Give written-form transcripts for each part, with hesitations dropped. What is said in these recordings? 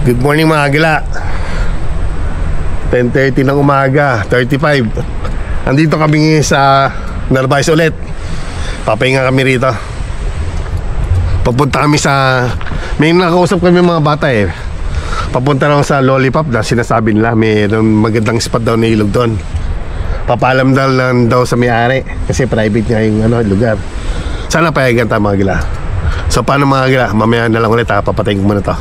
Good morning mga agila. 10:30 ng umaga, 35. Andito kami sa Narvaez ulit. Papahinga kami rito. Papunta kami sa... May nakausap kami mga bata eh. Papunta lang sa Lollipop na sinasabi nila may magandang spot daw na ilog doon. Papaalam daw sa may-ari kasi private nga yung lugar. Sana payagan tayo mga agila. So paano mga agila? Mamaya na lang ulit ha. Papatayin ko muna to.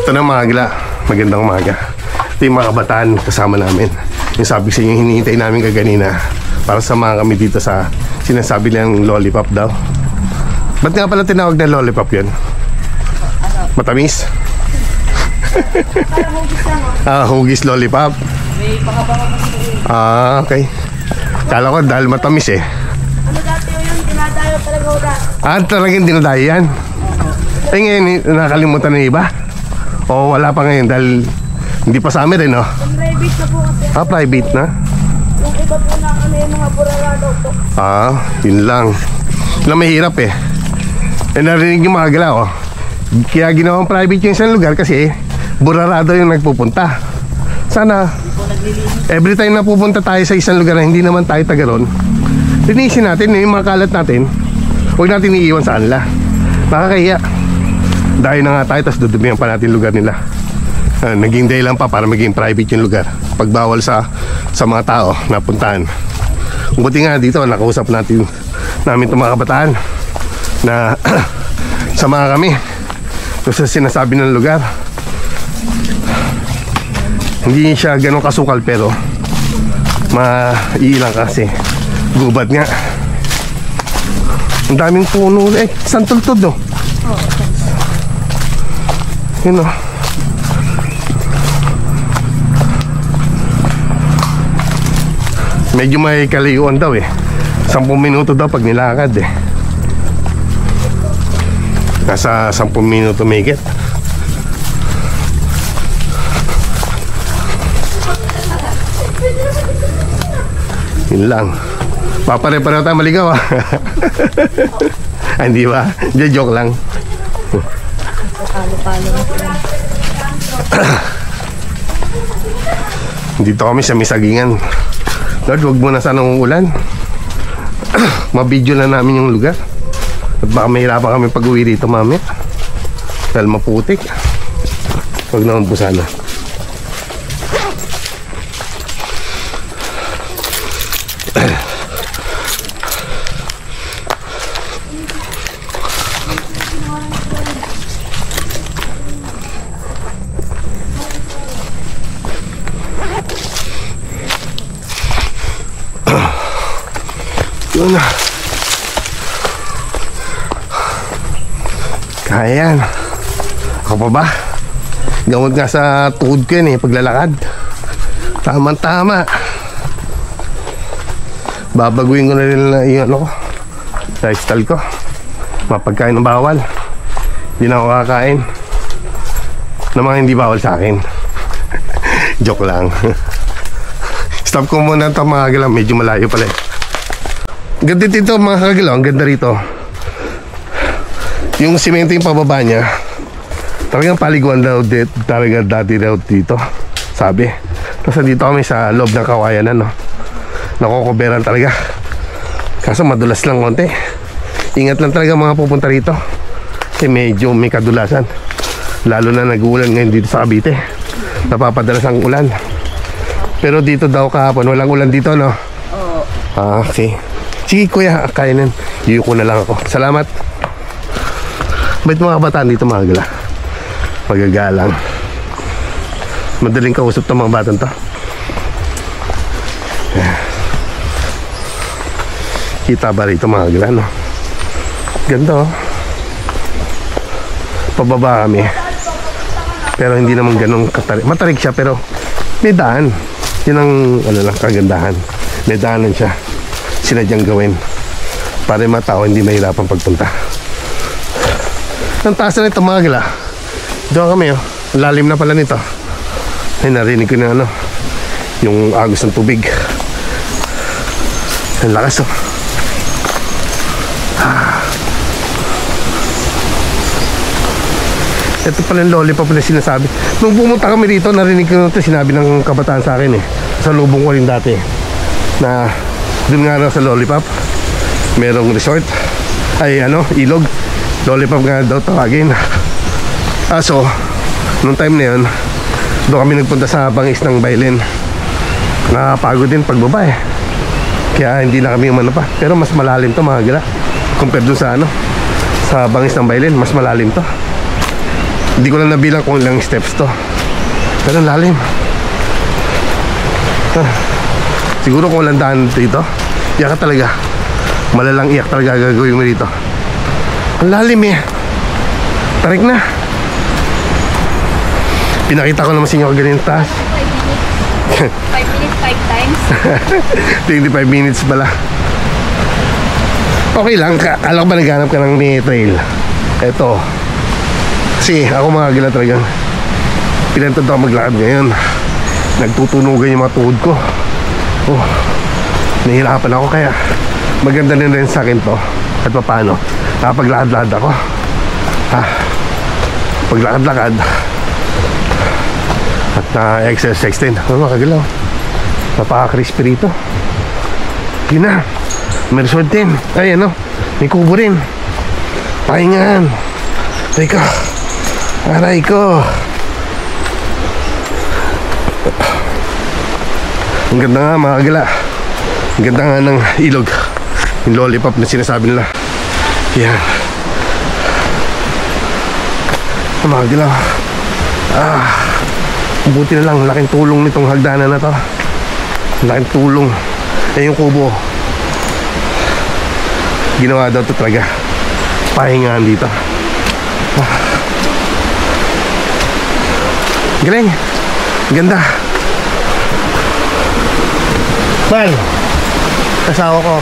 Ito na mga agila. Magandang umaga. Ito yung mga kabataan kasama namin. Yung sabi sa inyo hinihintay namin kaganina para samahan kami dito sa sinasabi nilang Lollipop daw. Ba't nga pala tinawag na Lollipop yun? Matamis? Hugis Lollipop. Okay. Kala ko dahil matamis eh. Ano dati yun? Dinadayo talaga o dati? Talagang dinadayo yan? Ngayon nakalimutan na iba? O wala pa ngayon dahil hindi pa sa amin rin, no? Private na po kasi. Private na? Yung iba po na yung mga burarado po. Yun lang. Yun lang mahirap eh. Narinig yung mga gala, oh. Kaya ginawang private yung isang lugar kasi burarado yung nagpupunta. Sana every time na pupunta tayo sa isang lugar na hindi naman tayo taga ron, linisin natin yung mga kalat natin. Huwag natin iiwan sa kanila. Nakakahiya. Dahil na nga tayo, tapos dudumihan pa natin lugar nila. Naging day lang pa para maging private yung lugar. Pagbawal sa mga tao na puntahan. Buti nga dito, nakausap namin itong mga kabataan na samahan kami sa sinasabi ng lugar. Hindi siya ganun kasukal pero maiilang kasi gubat nga. Ang daming puno santultod yun o. Medyo may kalayuan daw 10 minuto daw pag nilakad Nasa 10 minuto mahigit. Yun lang. Papare-pareho tayo maligaw hindi ba? Joke lang. Dito kami sa Misagingan. Lord, wag mo na sanang ulan. Mabidyo na namin yung lugar. At baka mahirapan kami pag-uwi dito mamaya dahil maputik. Wag naman po sana. Yun na. Kaya yan. Ako pa ba? Gamot nga sa tuhod ko yun paglalakad. Tama-tama. Babaguhin ko na rin yung lifestyle ko. Mapagkain ng bawal. Hindi na ako kakain ng mga hindi bawal sa akin. Joke lang. Stop ko muna ito mga kagalaw. Medyo malayo pala Ganda dito mga kagalaw. Ang ganda rito. Yung simento yung pababa niya. Talagang paliguan daw talaga dati daw dito. Sabi. Tapos dito kami sa loob ng kawayanan nakokoberan talaga. Kaso madulas lang konti. Ingat lang talaga mga pupunta rito. Kasi medyo may kadulasan. Lalo na nag-uulan ngayon dito sa Cavite. Napapadalas ang ulan. Pero dito daw kahapon walang ulan dito okay. Sige kuya, kainin. Yuko na lang ako. Salamat. Bait mga kabataan dito mga gala. Magagalang. Madaling kausap ng mga batang to. Kita ba rito mga gala Ganda Pababa kami. Pero hindi naman ganun katarik. Matarik siya pero may daan. Yun ang lang kagandahan. May daanan siya. Sinadyang gawin para yung mga tao hindi mahirapan pagpunta. Ang taas na ito mga gala. Diyan kami lalim na pala nito. Ay narinig ko na yung agos ng tubig. Ang lakas Ito pala yung lollipop na sinasabi. Nung pumunta kami dito, narinig ko ito, sinabi ng kabataan sa akin eh. Sa lubong ko rin dati. Na dun nga raw sa lollipop, merong resort. Ay ano, ilog. Lollipop nga daw tawagin. So, nung time na yun, doon kami nagpunta sa bangis ng Bailen. Nakapagod din pagbaba eh. Kaya hindi na kami umano pa. Pero mas malalim to mga gila. Compared dun sa ano, sa bangis ng Bailen, mas malalim to. Hindi ko lang nabilang kung ilang steps to. Pero lalim. Siguro kung walang daan dito, iyak ka talaga. Malalang iyak talaga gagawin mo dito. Ang lalim eh. Tarik na. Pinakita ko naman sa inyo kung ganyan taas. 5 minutes, 5 times. 25 minutes pala. Okay lang, alam ko ba naghanap ka ng mini trail? Eto. Kasi ako mga gila talagang pinantad ako maglakad ngayon. Nagtutunugan yung mga tuhod ko. Oh, nahihirapan ako kaya maganda din rin sa akin to. At paano, nakapaglakad-lakad ako. Paglakad-lakad at na-exercise din. Ano mga kagalaw, napaka-crispy rito. Yun na, may resort din. Ay ano, may kubo rin. Pahingan. Teka, aray ko. Ang ganda nga mga kagala. Ang ganda nga ng ilog. Yung lollipop na sinasabi nila. Yan. Mga kagala. Buti na lang, laking tulong nitong hagdanan na to. Laking tulong. Eh yung kubo, ginawa daw to talaga pahingaan dito. Galing. Ganda. Mal, kasawa ko,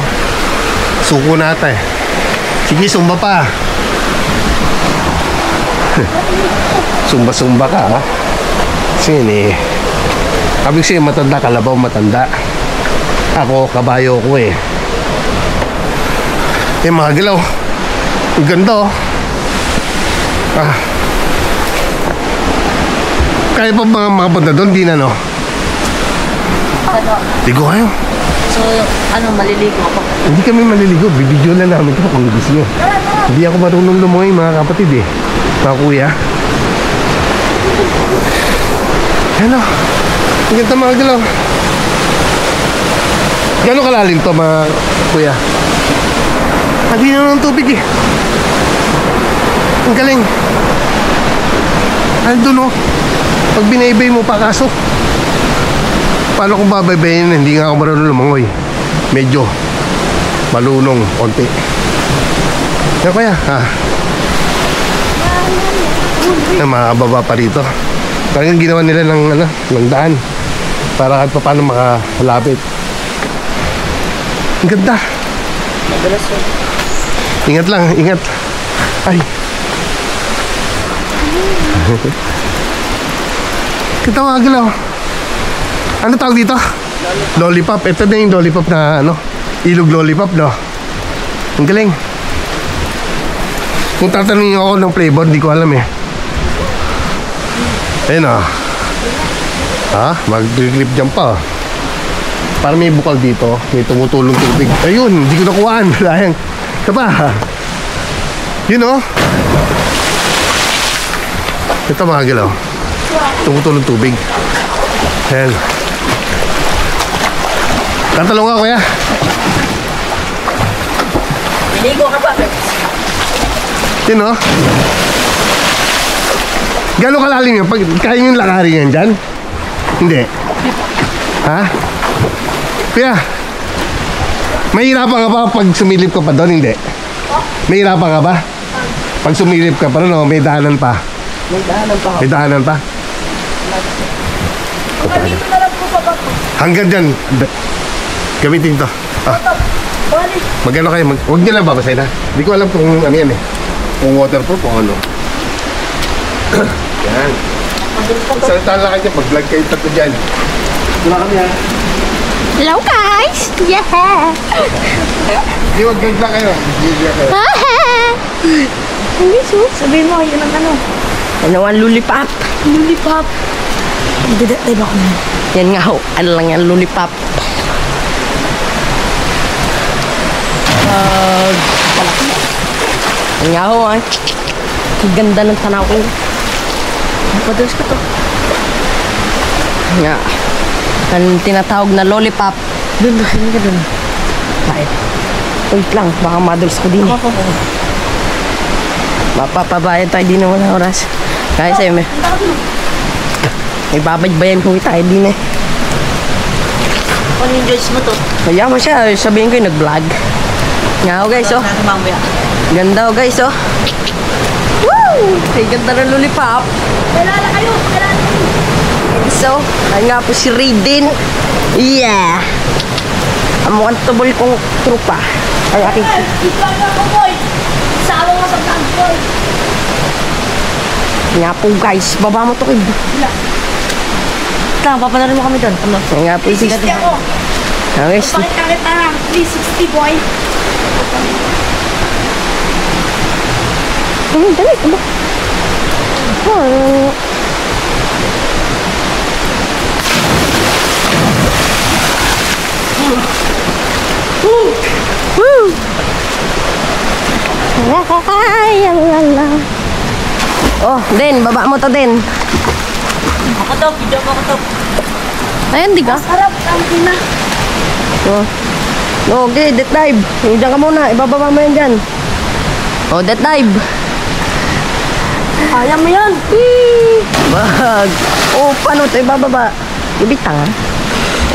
suko na ata eh. Sige, sumba pa. Sumba-sumba ka ha. Kasi yun eh, sabi kasi matanda, kalabaw matanda. Ako, kabayo ko eh. Eh mga galaw, ang ganda oh. Kaya pa mga punta doon, di na no? Ano? Ligo kayo. So, ano, maliligo ako? Hindi kami maliligo, bibidyo lang namin ito kung gusto nyo. Hindi ako marunong lumoy mga kapatid eh. Mga kuya. Ano? Ang ganda mga galaw. Gano'ng kalalim to mga kuya? Hindi na ng tubig eh. Ang galing. Andun oh. Pag binaybay mo pa kaso, paano kung babaybayin? Hindi nga ako marunong lumangoy. Medyo malunong konti. Ano kaya? Makababa pa rito. Talagang ginawa nila ng, ano, ng daan para kahit pa paano makalapit. Ang ganda. Madalas yun. Ingat lang, ingat. Ay. Kita mga galaw. Ano tawag dito? Lollipop. Ito na yung lollipop na ano, ilog lollipop no. Ang galing. Kung tatanungin ako ng flavor, di ko alam eh. Ayun o. Mag-grip jump pa. Para may bukal dito, may tumutulong tubig. Ayun, hindi ko nakuhaan. Sayang. Kapa. Yun o. Ito mga galaw. Tumutulong tubig. Ayan. Tatalong ka kuya. Ligo ka ba? Yun o. Gano'ng kalalim yan? Kaya yung lakarin yan dyan? Hindi. Ha? Kuya, mahirapan ka ba pag sumilip ka pa doon? Hindi. Mahirapan ka ba? Pag sumilip ka pa doon, may daanan pa. May daanan pa ako. May daanan pa? Dito na lang po sa bato. Hanggang dyan. Gamitin to. Balik. Magano kayo? Huwag nyo lang babasahin ha. Hindi ko alam kung ano yan eh. Kung waterproof o ano. Yan. Salita lang kayo. Pag-vlog kayo tatlo dyan. Wala kami ha. Hello guys! Yeah! Hindi, wag-vlog lang kayo. Hindi kayo. Hindi so. Sabihin mo, yun ang ano. Ano ang lollipop? Lollipop. Tayo ba ko na? Yan nga ho. Ano lang yan, lollipop. Yan nga ho, ay. Ang ganda ng tanaw ko. Padulas ko to. Nga. Ang tinatawag na lollipop. Doon, sino ka doon? Bakit? Wait lang, baka madulas ko din. Mapapabayad tayo din na walang oras. Kaya sa'yo, may babadbayan ko tayo din eh. Ano yung Joyce mo to? Kaya mo siya, sabihin ko yung nag-vlog. Nga ho guys, oh. Natin mamaya. Ganda ho guys, oh. Woo! Ay, ganda ng lollipop. Kilala kayo! Kilala kayo! So, ay nga po si Raiden. Yeah! Ang mukhang tubol kong trupa. Ay, aking... Ito ako, boy! Sawa mo sa vlog, boy! Nga po guys, baba mo to kid. Tama, papanarin mo kami doon. Ano? Ay nga po si... 360 ako! Okay, Bakit kami tarang? 360, boy! dali, tama. Oh. Woo! Ay, lala. Oh, Den, baba mo to, Den. Ako to, video mo ako to. Ayan, di ka? Sarap, ang pina. Oh. Okay, death dive. Diyan ka muna, ibababa mo yan dyan. Oh, death dive. Kaya mo yan. Bag. Oh, paano ito ibababa? Ibitang, ha?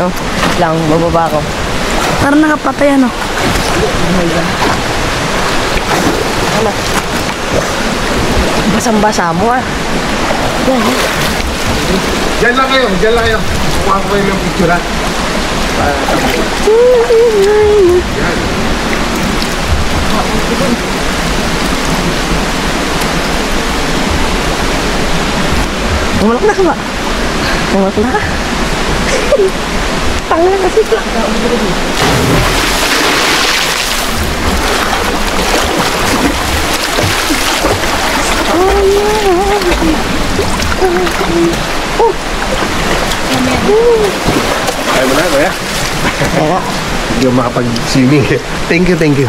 Oh, lang, bababa ko. Parang nakapatay ano. Ano? Basang-basa mo, ah. Yan, yan. Diyan lang kayo, diyan lang kayo. Kuha ko kayo ng picture, ha? Umalak na ka ba? Umalak na ka? Tangla kasi ka. Ayaw mo na, kuya? Kaya, Hindi ko makapag-swimming. Thank you, thank you.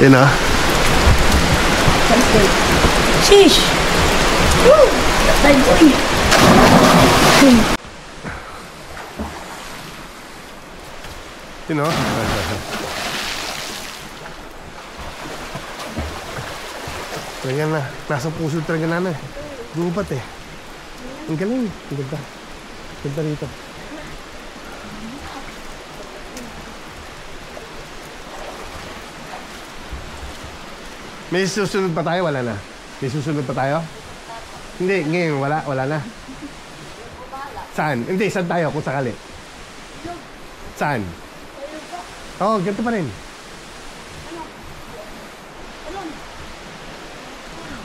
Yan, ha? Sheesh! Woo! Tay, boy! You know? Talaga na, nasa puso talaga na eh. Gubat eh. Ang galing. Ang ganda. Ganda rito. May susunod pa tayo? Wala na. May susunod pa tayo? Hindi, ngayon wala. Wala na. Saan? Hindi, saan tayo kung sakali? Saan? Oo, ganito pa rin.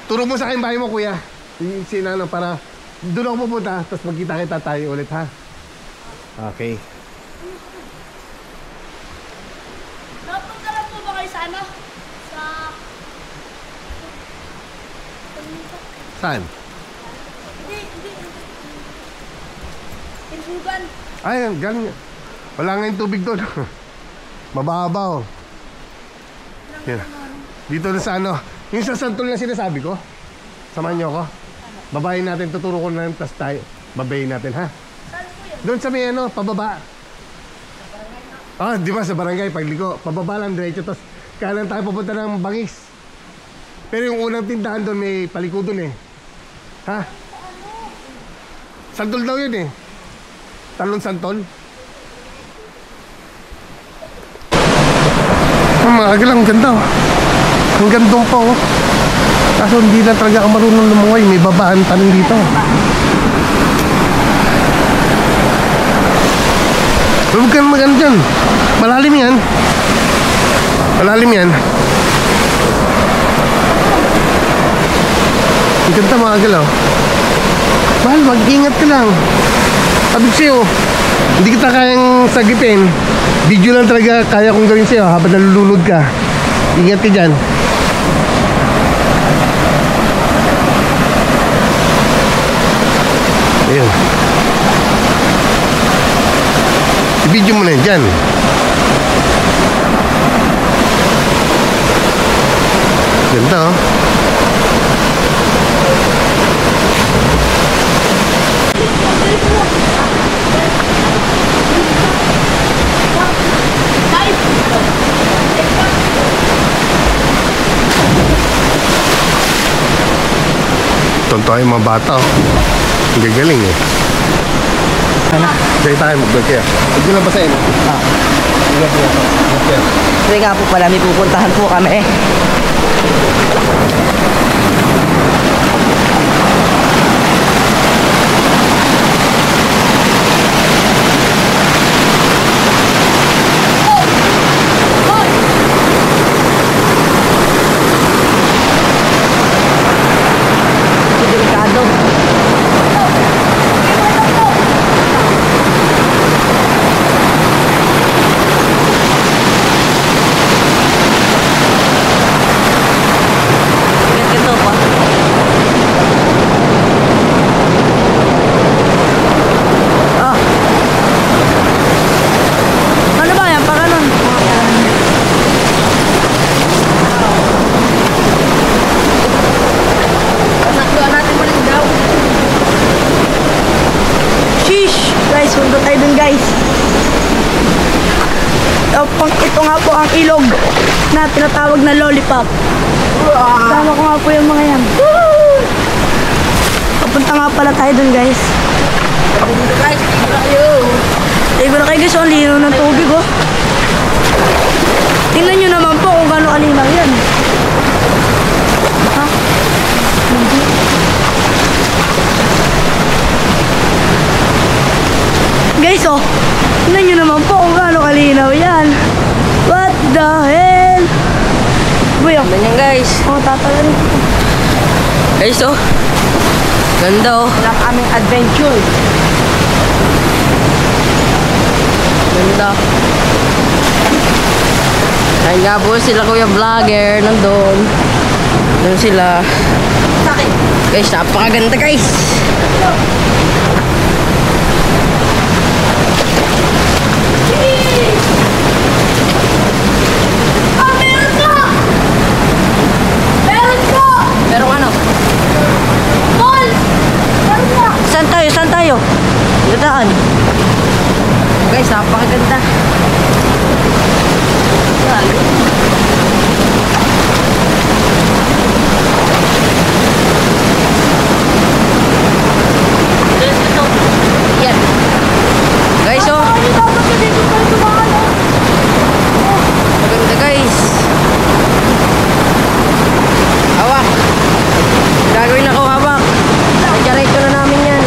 Turo mo sa akin bahay mo, kuya. Sinano para doon ako pupunta, tapos magkita-kita tayo ulit, ha? Okay. Napunta lang po ba kayo sa ano? Sa... Saan? Hindi. Ilbugan. Ay, galing. Wala nga yung tubig doon. Mababaw. Yan. Dito na sa ano. Yung sa santol na sinasabi ko. Samahan niyo ako. Babayin natin, tuturo ko na tas tayo. Babayin natin, ha? Doon sa may ano, pababa. Ah, di ba sa barangay, pagligo. Pababa lang diretso, tas kanan tayo papunta ng Bangis. Pero yung unang tindahan doon may paliko doon eh. Ha? Santol daw yun eh. Talon santol. Ang mga agalang ganda oh. Ang gandong pa oh. Kaso hindi na talaga ako marunong lumungoy. May babaan tanong dito. Huwag ka maganda dyan. Malalim yan. Malalim yan. Ang ganda mga agalaw. Mahal, mag-ingat ka lang. Sabi ko sa'yo, hindi kita kayang sagipin. Video lang talaga kaya kong gawin sa'yo habang nalulunod ka. Ingat ka dyan. yun. I-video mo na yun dyan. Ganda oh. Tonto yung mga bata oh. Ang gagaling eh. Sige tayo mag-vlog kaya. Huwag ko na basahin. Kasi nga po pala, may pupuntahan po kami. Delikado. Ganito pa. Ah. Ano ba yan? Para nun? Nasaktuan natin balik daw. Sheesh! Guys, punta tayo dun guys. Ito nga po ang ilog na tinatawag na lollipop. Tama ko nga po yung mga yan. Papunta nga pala tayo dun guys. Guys, ligo na kayo guys. Ang lino ng tubig oh. Tingnan nyo naman po kung gano'ng kalinaw yan. Ha? Hindi. Guys oh, tingnan nyo naman po kung gano'ng kalinaw yan. What the hell? Buyo. Ganyan guys. Oh, tatalan. Guys oh. Ganda oh. Lang aming adventure. Ganda. Ayun nga po sila kuya vlogger. Nandun. Doon sila. Guys, napakaganda guys. Merong ano? Paul! Saan tayo? Saan tayo? Gadaan. Guys, napakaganda. Yan. Guys, oh. Maganda guys. Hawak. Gagawin ako hawak. Nagkaray ko na namin yan.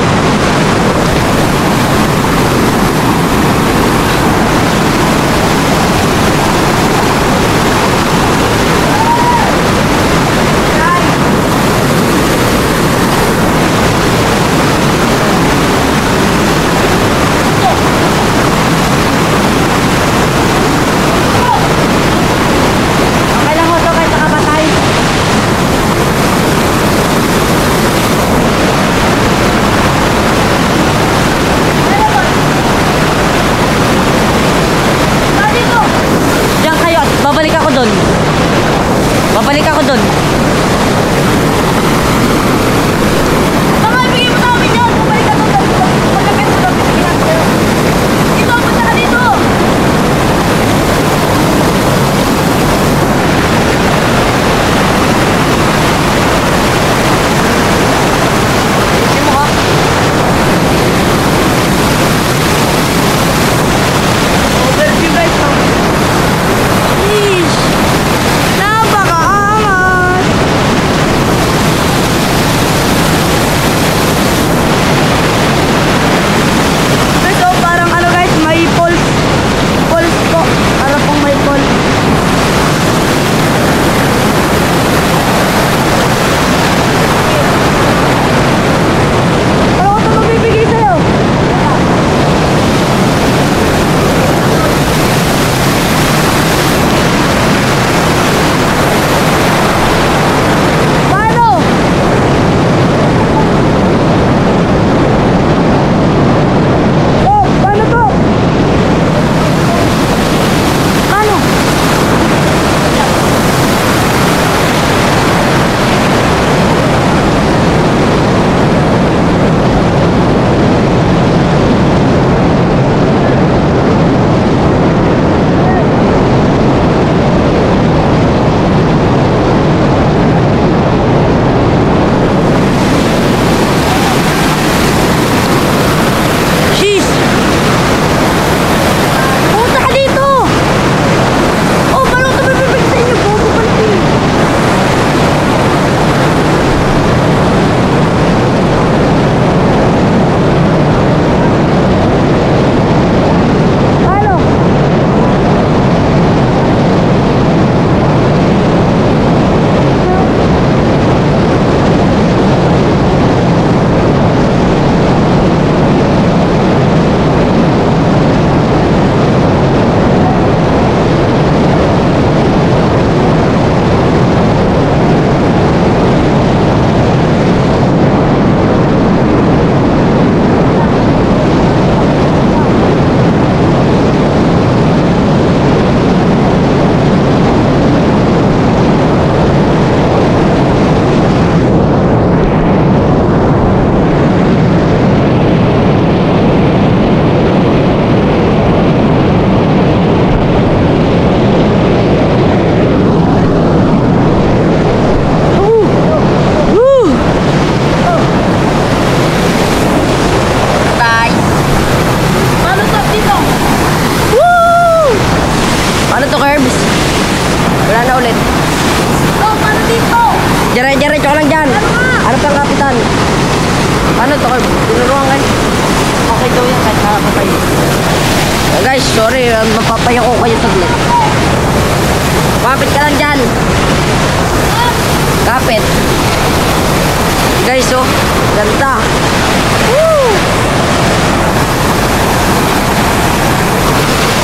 Ano to? Tinuruan guys. Okay daw yan kahit nakakapay. Guys, sorry. Mapapayak ko kayo saglit. Kapit ka lang dyan. Kapit. Guys, oh. Ganda. Woo!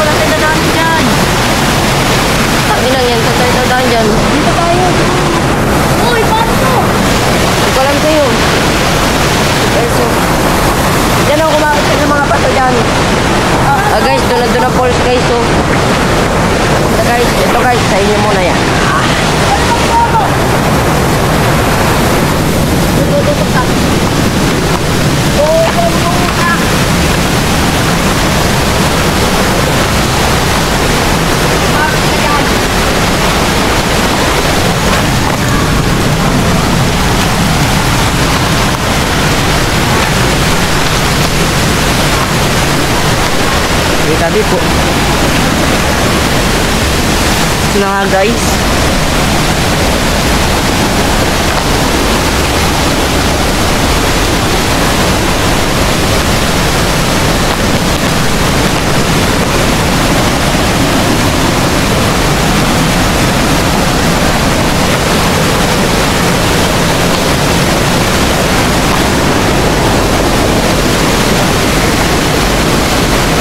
Wala tayo dadaan dyan. Tanginang yan. Saan tayo dadaan dyan? Dito tayo. Uy, paano to? Hindi ko alam sa'yo. Guys, oh. Yan ang kumakit ka ng mga bato dyan. Guys, doon na falls guys, oh. Ito guys, sa inyo muna yan. Tabi po. Ito na nga guys.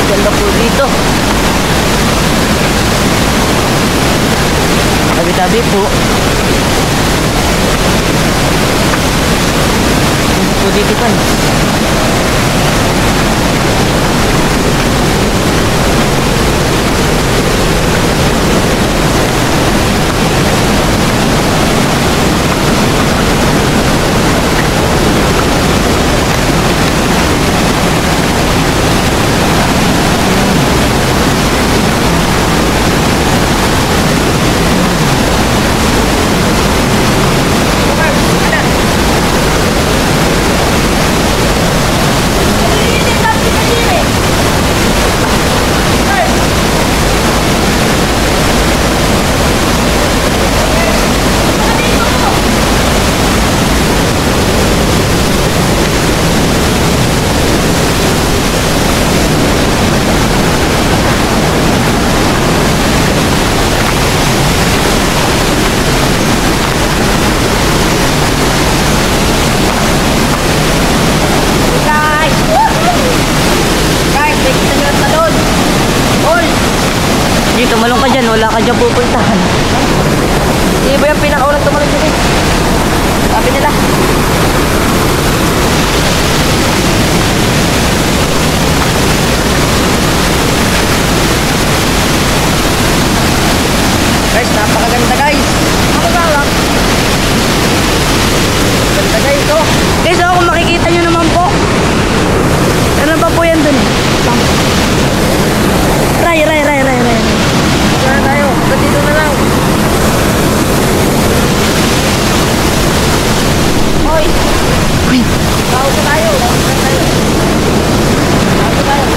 Ganda po dito. Tabi-tabi po. Ganda po dito kan. Tumalong ka dyan, wala ka dyan pupuntahan. Hindi ba yung pinakaunang tumalong dyan? Sabi nila. Guys, napakaganda guys. Ako galak. Ganda guys, oh. Guys, oh, kung makikita nyo naman po. Ano ba po yan dun? Ray. Saan tayo? Dito na lang. Hoy! Tawag na tayo.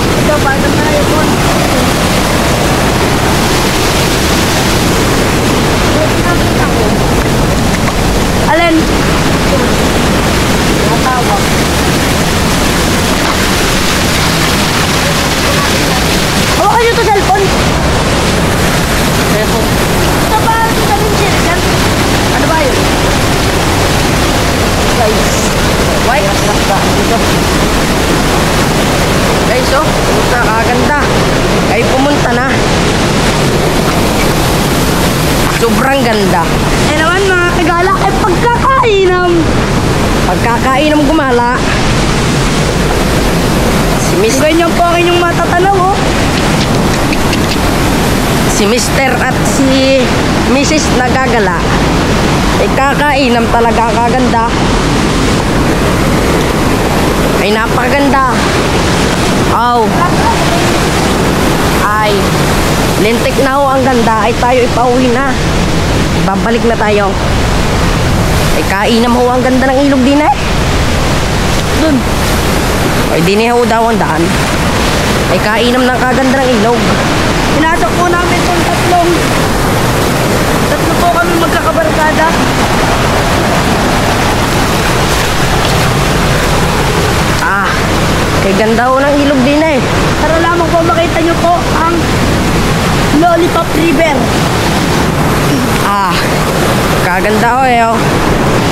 Ito, paano na tayo po? Alin? Natawag. Hawakan nyo ito cellphone. Ito ba? Ano ba yun? Guys. White? Guys, oh. Nakakaganda. Ay pumunta na. Sobrang ganda. Eh naman mga kagala ay pagkakainam. Pagkakainam gumala. Si Miss... Ganyan po ang inyong matatanaw, oh. Si Mr. at si Mrs. nagagala. Kakainam talaga, kaganda. Ay napakaganda. Aw. Ay lintik na ho ang ganda. Ay tayo ipauwi na. Babalik na tayo. Ay kainam ho ang ganda ng ilog din eh. Dun. Ay din ho daw ang daan. Ay kainam ng kaganda ng ilog. Pinasok po namin itong tatlo po kami magkakabarkada. May ganda ho ng ilog din eh. Para lamang po makita nyo po ang Lollipop River. Ah, kaganda ho eh. Oh.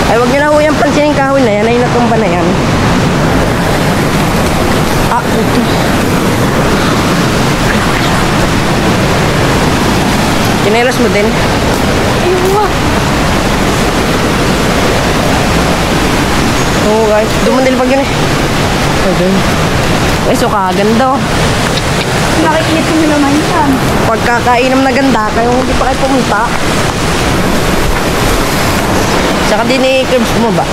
Ay, wag nyo na ho yung pansinin kahoy na yan. Ay, natumba na yan. Ah, ito. Kinelas mo din? Ayun nga. Oo guys, dumandil pag yun eh. Okay. Eh, so kaganda oh. Nakikita nyo naman yan. Pagkakainom na ganda, kayo hindi pa kayo pumunta. Saka din ni Curbs mo ba?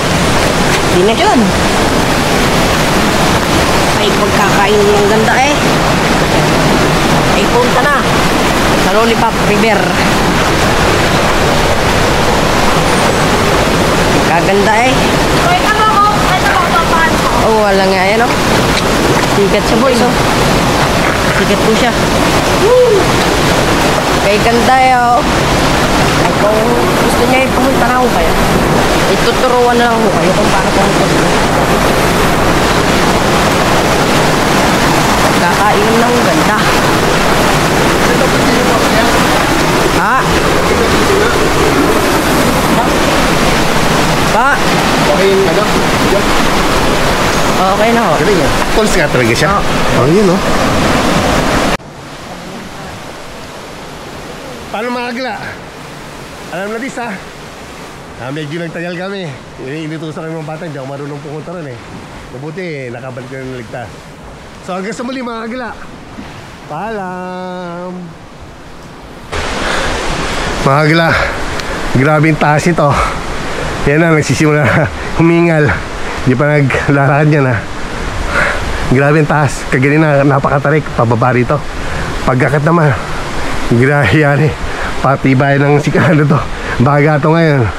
Di na yun. Ay, pagkakainom ng ganda eh. Ay, punta na sa Lollipop River. Kaganda eh. Wait, ano ko? Ito ko, papahan ko. Oh, wala nga yan oh. Sikat siya boys oh. Sikat po siya. Woo! Kaya ganda eh oh. Ay, kung gusto niya pumunta na ako kaya, ituturuan na lang ako kayo kung paano pumunta. Kakain ng ganda. Ha? Pa? Okay, ano? Okay na ho. Galing yan. Falls nga talaga siya. Oh, yun oh. Paano mga agla? Alam na dis ha? Medyo nagtagal kami. Inutusan kami mga bata, hindi ako marunong pumunta ron eh. Mabuti, nakabalik ko ng ligtas. So hanggang sa muli mga agla. Paalam! Mga agla, grabing taas ito. Yan na, nagsisimula na humingal. Hindi pa naglalakad yan ha. Grabe ang taas. Kagaling na napakatarik. Pababa rito. Pagkakat naman, grabe yan eh. Patibay ng sikano to. Baga to ngayon.